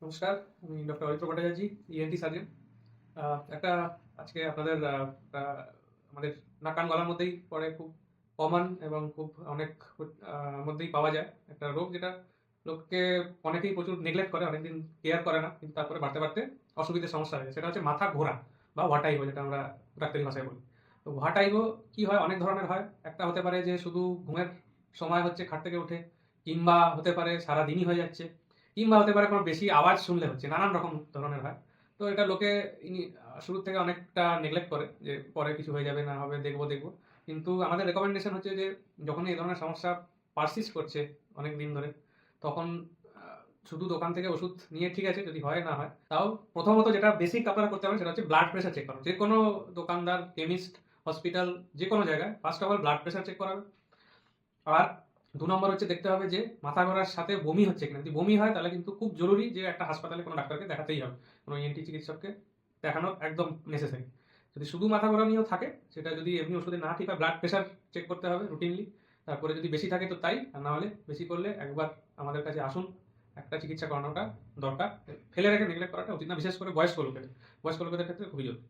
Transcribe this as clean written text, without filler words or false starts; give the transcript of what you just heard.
নমস্কার, আমি doctor Aritra Bhattacharya, ENT surgeon. একটা আজকে আপনাদের আমাদের নাক কান গলার মধ্যেই পড়ে, খুব কমন এবং খুব অনেক মধ্যেই পাওয়া যায় একটা রোগ, যেটা লোককে অনেকেই প্রচুর নেগলেক্ট করে, অনেকদিন কেয়ার করে না, কিন্তু তারপরে বাড়তে বাড়তে অসুবিধার সমস্যা হয়। সেটা হচ্ছে মাথা ঘোরা বা ভার্টাইগো, যেটা আমরা ডাক্তারি ভাষায় বলি। তো ভার্টাইগো কি হয়? অনেক ধরনের হয়। একটা হতে পারে যে শুধু ঘুমের সময় হচ্ছে, খাট থেকে উঠে, কিংবা হতে পারে সারাদিনই হয়ে যাচ্ছে, কিংবা হতে পারে কোনো বেশি আওয়াজ শুনলে হচ্ছে। নানান রকম ধরনের হয়। তো এটা লোকে শুরু থেকে অনেকটা নেগলেক্ট করে, যে পরে কিছু হয়ে যাবে, না হবে, দেখবো দেখবো। কিন্তু আমাদের রেকমেন্ডেশন হচ্ছে যে যখন এই ধরনের সমস্যা পারসিস্ট করছে অনেক দিন ধরে, তখন শুধু দোকান থেকে ওষুধ নিয়ে ঠিক আছে, যদি হয় না হয়, তাও প্রথমত যেটা বেসিক আপনারা করতে পারেন সেটা হচ্ছে ব্লাড প্রেশার চেক করা। যে কোনো দোকানদার, কেমিস্ট, হসপিটাল, যে কোনো জায়গায় first of all blood pressure check করাবে। আর ২ নম্বর হচ্ছে দেখতে হবে যে মাথা ঘোরার সাথে বমি হচ্ছে কিনা। যদি বমি হয় তাহলে কিন্তু খুব জরুরি যে একটা হাসপাতালে কোনো ডাক্তারকে দেখাতেই হবে। কোনো ইএনটি চিকিৎসককে দেখানো একদম নেসেসারি। যদি শুধু মাথা ঘোরানিও থাকে, সেটা যদি এমনি ওষুধে না ঠিক হয়, ব্লাড প্রেশার চেক করতে হবে রুটিনলি। তারপরে যদি বেশি থাকে তো তাই, আর না হলে বেশি করলে একবার আমাদের কাছে আসুন। একটা চিকিৎসা করানোটা দরকার। ফেলে রেখে নেগলেক্ট করাটা উচিত না, বিশেষ করে বয়স্ক লোকেদের ক্ষেত্রে খুবই জরুরি।